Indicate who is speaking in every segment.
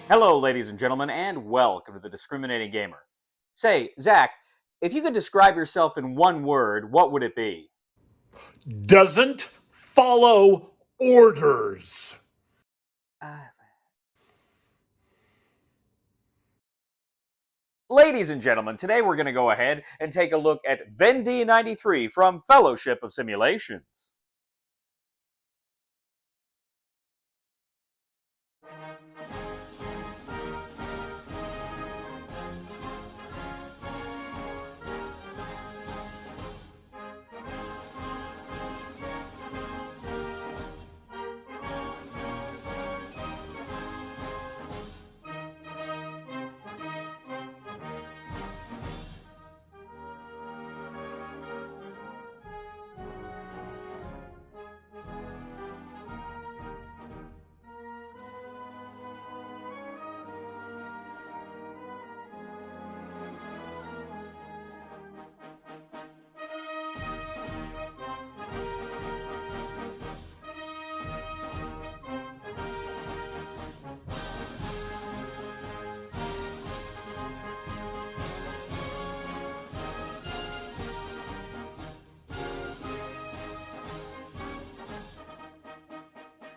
Speaker 1: Hello, ladies and gentlemen, and welcome to the Discriminating Gamer. Say, Zach, if you could describe yourself in one word, what would it be?
Speaker 2: Doesn't follow orders.
Speaker 1: Ladies and gentlemen, today we're going to go ahead and take a look at Vendee 93 from Fellowship of Simulations.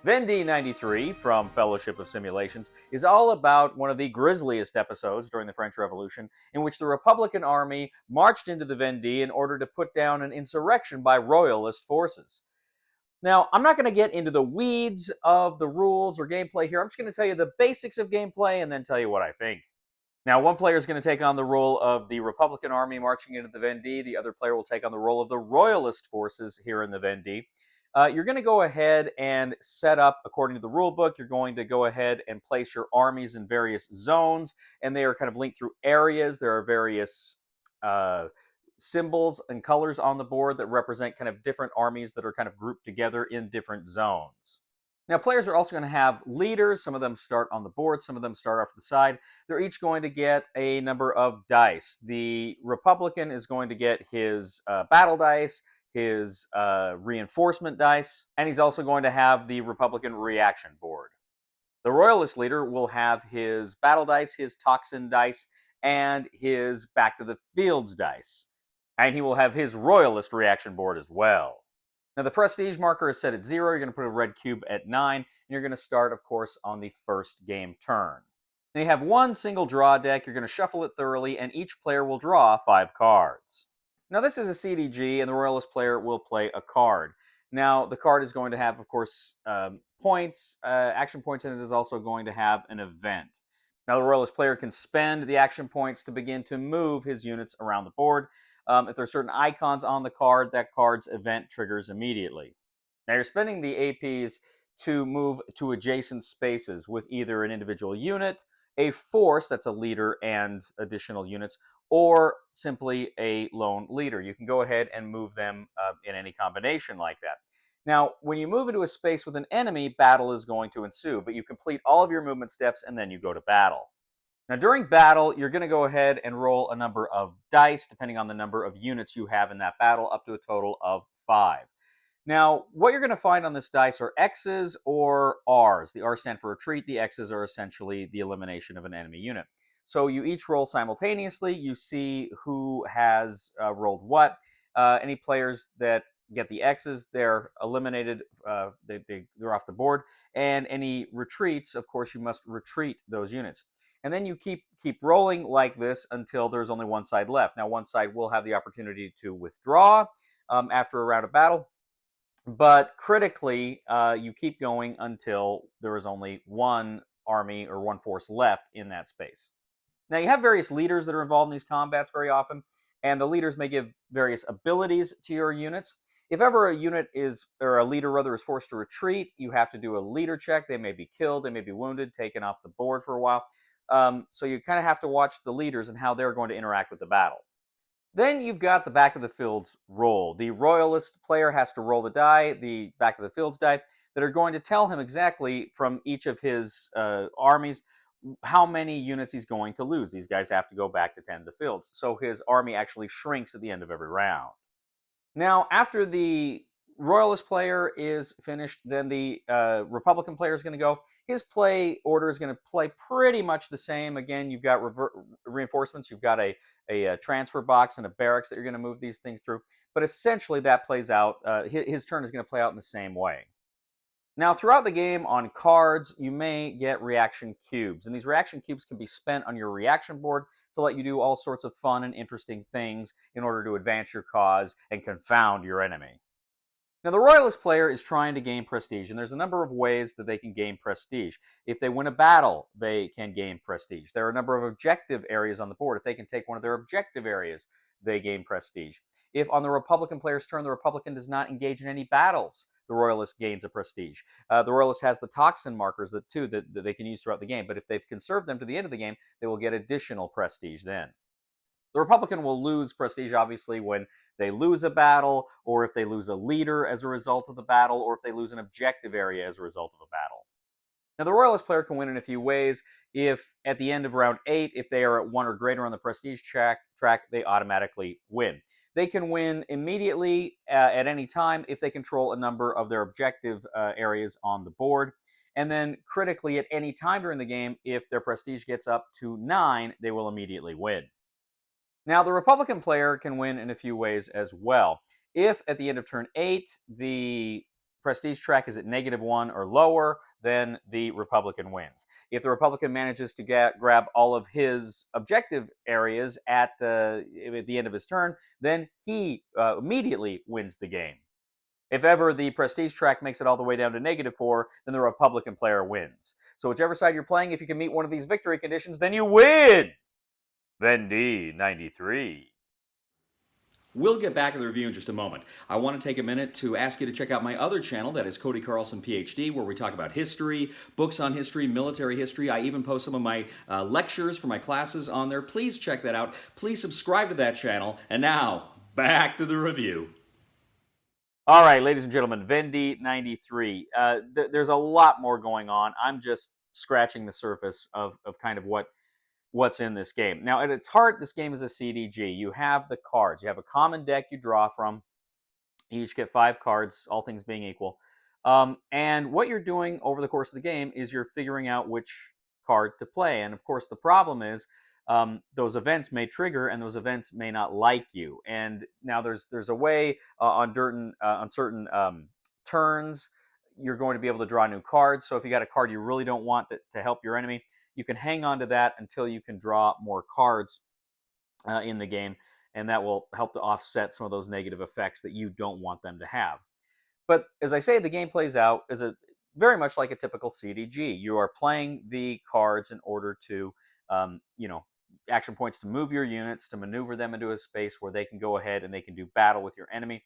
Speaker 1: Vendee 93 from Fellowship of Simulations is all about one of the grisliest episodes during the French Revolution, in which the Republican army marched into the Vendee in order to put down an insurrection by royalist forces. Now, I'm not going to get into the weeds of the rules or gameplay here. I'm just going to tell you the basics of gameplay and then tell you what I think. Now, one player is going to take on the role of the Republican army marching into the Vendee. The other player will take on the role of the royalist forces here in the Vendee. You're going to go ahead and set up, according to the rule book, you're going to go ahead and place your armies in various zones, and they are kind of linked through areas. There are various symbols and colors on the board that represent kind of different armies that are kind of grouped together in different zones. Now, players are also going to have leaders. Some of them start on the board, some of them start off to the side. They're each going to get a number of dice. The Republican is going to get his battle dice, his reinforcement dice, and he's also going to have the Republican reaction board. The Royalist leader will have his battle dice, his toxin dice, and his back to the fields dice. And he will have his Royalist reaction board as well. Now, the prestige marker is set at 0. You're going to put a red cube at 9, and you're going to start, of course, on the first game turn. Now, you have one single draw deck. You're going to shuffle it thoroughly, and each player will draw 5 cards. Now, this is a CDG, and the Royalist player will play a card. Now, the card is going to have, of course, points, action points, and it is also going to have an event. Now, the Royalist player can spend the action points to begin to move his units around the board. If there are certain icons on the card, that card's event triggers immediately. Now, you're spending the APs to move to adjacent spaces with either an individual unit, a force that's a leader and additional units, or simply a lone leader. You can go ahead and move them in any combination like that. Now, when you move into a space with an enemy, battle is going to ensue, but you complete all of your movement steps and then you go to battle. Now, during battle, you're going to go ahead and roll a number of dice, depending on the number of units you have in that battle, up to a total of 5. Now, what you're going to find on this dice are X's or R's. The R stand for retreat. The X's are essentially the elimination of an enemy unit. So you each roll simultaneously. You see who has rolled what. Any players that get the X's, they're eliminated. They're off the board. And any retreats, of course, you must retreat those units. And then you keep rolling like this until there's only one side left. Now, one side will have the opportunity to withdraw after a round of battle, but critically, you keep going until there is only one army or one force left in that space. Now, you have various leaders that are involved in these combats very often, and the leaders may give various abilities to your units. If ever a unit is, or a leader rather, is forced to retreat, you have to do a leader check. They may be killed, they may be wounded, taken off the board for a while. So you kind of have to watch the leaders and how they're going to interact with the battle. Then you've got the back of the fields roll. The Royalist player has to roll the die, the back of the fields die, that are going to tell him exactly from each of his armies how many units he's going to lose. These guys have to go back to tend the fields. So his army actually shrinks at the end of every round. Now, after the Royalist player is finished, then the Republican player is going to go. His play order is going to play pretty much the same. Again, you've got reinforcements, you've got a transfer box and a barracks that you're going to move these things through. But essentially, that plays out. His turn is going to play out in the same way. Now, throughout the game on cards, you may get reaction cubes, and these reaction cubes can be spent on your reaction board to let you do all sorts of fun and interesting things in order to advance your cause and confound your enemy. Now, the Royalist player is trying to gain prestige, and there's a number of ways that they can gain prestige. If they win a battle, they can gain prestige. There are a number of objective areas on the board. If they can take one of their objective areas, they gain prestige. If on the Republican player's turn, the Republican does not engage in any battles, the Royalist gains a prestige. The Royalist has the toxin markers that they can use throughout the game, but if they've conserved them to the end of the game, they will get additional prestige then. The Republican will lose prestige, obviously, when they lose a battle, or if they lose a leader as a result of the battle, or if they lose an objective area as a result of a battle. Now, the Royalist player can win in a few ways. If at the end of round 8, if they are at 1 or greater on the prestige track, they automatically win. They can win immediately at any time if they control a number of their objective areas on the board. And then critically, at any time during the game, if their prestige gets up to 9, they will immediately win. Now, the Republican player can win in a few ways as well. If at the end of turn 8, the prestige track is at -1 or lower, then the Republican wins. If the Republican manages to grab all of his objective areas at the end of his turn, then he immediately wins the game. If ever the prestige track makes it all the way down to -4, then the Republican player wins. So whichever side you're playing, if you can meet one of these victory conditions, then you win! Vendee 93. We'll get back to the review in just a moment. I want to take a minute to ask you to check out my other channel, that is Cody Carlson, PhD, where we talk about history, books on history, military history. I even post some of my lectures for my classes on there. Please check that out. Please subscribe to that channel. And now, back to the review. All right, ladies and gentlemen, Vendee 93. There's a lot more going on. I'm just scratching the surface of kind of what's in this game. Now, at its heart, this game is a CDG. You have the cards. You have a common deck you draw from. You each get 5 cards, all things being equal. And what you're doing over the course of the game is you're figuring out which card to play. And of course, the problem is those events may trigger, and those events may not like you. And now there's a way on certain turns you're going to be able to draw new cards. So if you got a card you really don't want to help your enemy, you can hang on to that until you can draw more cards in the game, and that will help to offset some of those negative effects that you don't want them to have. But as I say, the game plays out as very much like a typical CDG. You are playing the cards in order to, action points to move your units, to maneuver them into a space where they can go ahead and they can do battle with your enemy.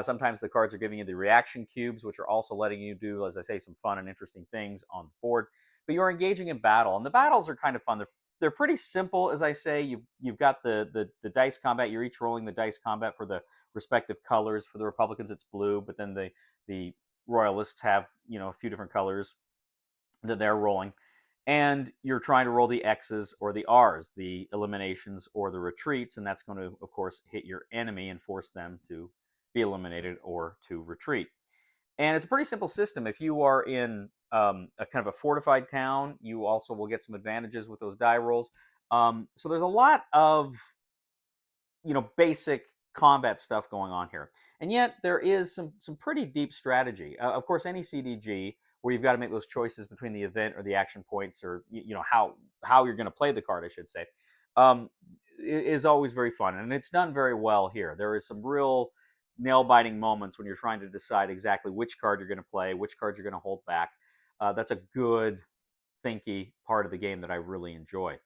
Speaker 1: Sometimes the cards are giving you the reaction cubes, which are also letting you do, as I say, some fun and interesting things on the board. But you're engaging in battle, and the battles are kind of fun. They're pretty simple, as I say. You've got the dice combat. You're each rolling the dice combat for the respective colors. For the Republicans, it's blue, but then the Royalists have a few different colors that they're rolling. And you're trying to roll the X's or the R's, the eliminations or the retreats, and that's going to, of course, hit your enemy and force them to be eliminated or to retreat. And it's a pretty simple system. If you are in a kind of a fortified town, you also will get some advantages with those die rolls. So there's a lot of basic combat stuff going on here, and yet there is some pretty deep strategy. Of course, any CDG where you've got to make those choices between the event or the action points, or how you're going to play the card, I should say, is always very fun, and it's done very well here. There is some real nail-biting moments when you're trying to decide exactly which card you're going to play, which card you're going to hold back. That's a good, thinky part of the game that I really enjoy.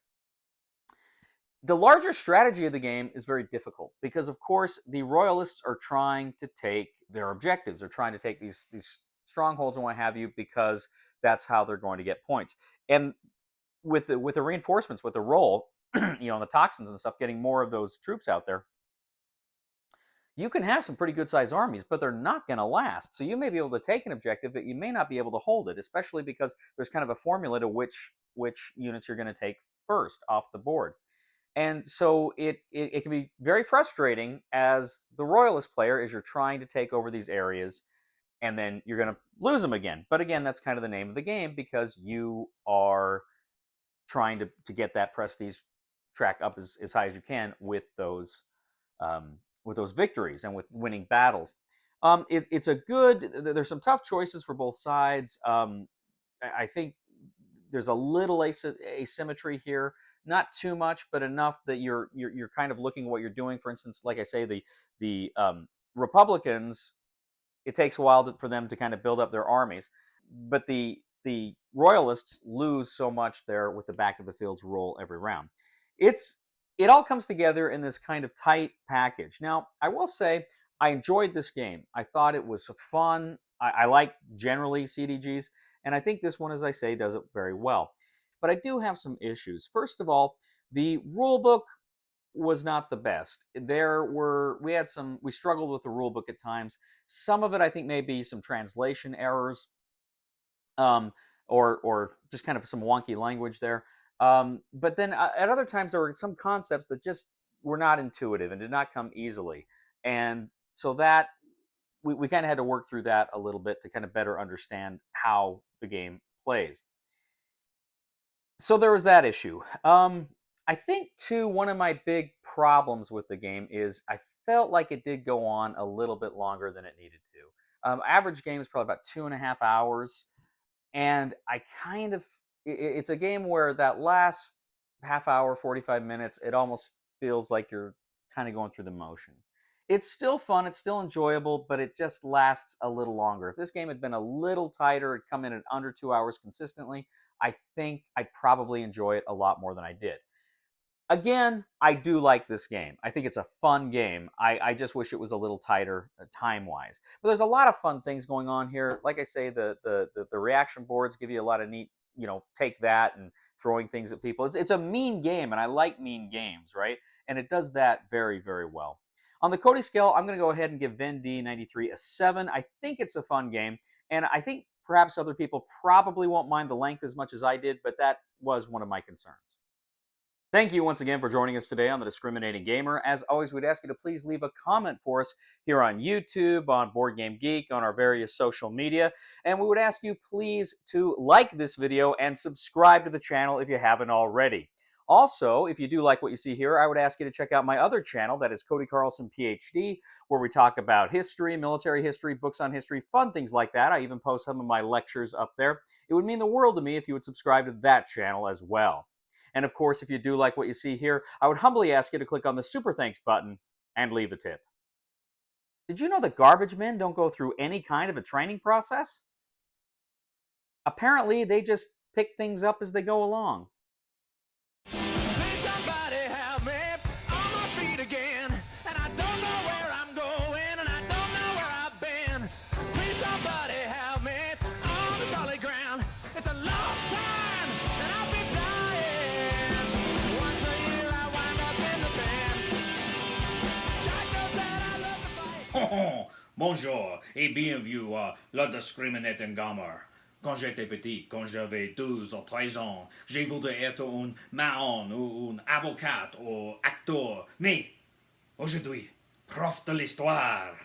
Speaker 1: The larger strategy of the game is very difficult because, of course, the Royalists are trying to take their objectives. They're trying to take these strongholds and what have you, because that's how they're going to get points. And with the reinforcements, with the roll, the toxins and stuff, getting more of those troops out there, you can have some pretty good-sized armies, but they're not going to last. So you may be able to take an objective, but you may not be able to hold it, especially because there's kind of a formula to which units you're going to take first off the board. And so it can be very frustrating as the Royalist player as you're trying to take over these areas and then you're going to lose them again. But again, that's kind of the name of the game because you are trying to get that prestige track up as high as you can with those victories and with winning battles. It's a good. There's some tough choices for both sides. I think there's a little asymmetry here, not too much, but enough that you're kind of looking at what you're doing. For instance, like I say, the Republicans, it takes a while for them to kind of build up their armies, but the Royalists lose so much there with the back of the fields rule every round. It all comes together in this kind of tight package. Now, I will say I enjoyed this game. I thought it was fun. I like generally CDGs, and I think this one, as I say, does it very well. But I do have some issues. First of all, the rule book was not the best. We struggled with the rule book at times. Some of it I think may be some translation errors, or just kind of some wonky language there. But then at other times there were some concepts that just were not intuitive and did not come easily. And so that we kind of had to work through that a little bit to kind of better understand how the game plays. So there was that issue. I think, too, one of my big problems with the game is I felt like it did go on a little bit longer than it needed to. Average game is probably about 2.5 hours. And it's a game where that last half hour, 45 minutes, it almost feels like you're kind of going through the motions. It's still fun, it's still enjoyable, but it just lasts a little longer. If this game had been a little tighter, it'd come in at under 2 hours consistently, I think I'd probably enjoy it a lot more than I did. Again, I do like this game. I think it's a fun game. I just wish it was a little tighter time-wise. But there's a lot of fun things going on here. Like I say, the reaction boards give you a lot of neat, take that and throwing things at people. It's a mean game, and I like mean games, right? And it does that very, very well. On the Cody scale, I'm going to go ahead and give Vendee 93 a 7. I think it's a fun game, and I think perhaps other people probably won't mind the length as much as I did, but that was one of my concerns. Thank you once again for joining us today on The Discriminating Gamer. As always, we'd ask you to please leave a comment for us here on YouTube, on Board Game Geek, on our various social media. And we would ask you please to like this video and subscribe to the channel if you haven't already. Also, if you do like what you see here, I would ask you to check out my other channel, that is Cody Carlson, PhD, where we talk about history, military history, books on history, fun things like that. I even post some of my lectures up there. It would mean the world to me if you would subscribe to that channel as well. And of course, if you do like what you see here, I would humbly ask you to click on the Super Thanks button and leave a tip. Did you know that garbage men don't go through any kind of a training process? Apparently, they just pick things up as they go along.
Speaker 3: Bonjour et bienvenue à Le Discriminating Gamer. Quand j'étais petit, quand j'avais 12 ou 13 ans, j'ai voulu être un maron ou un avocat ou acteur. Mais aujourd'hui, prof de l'histoire.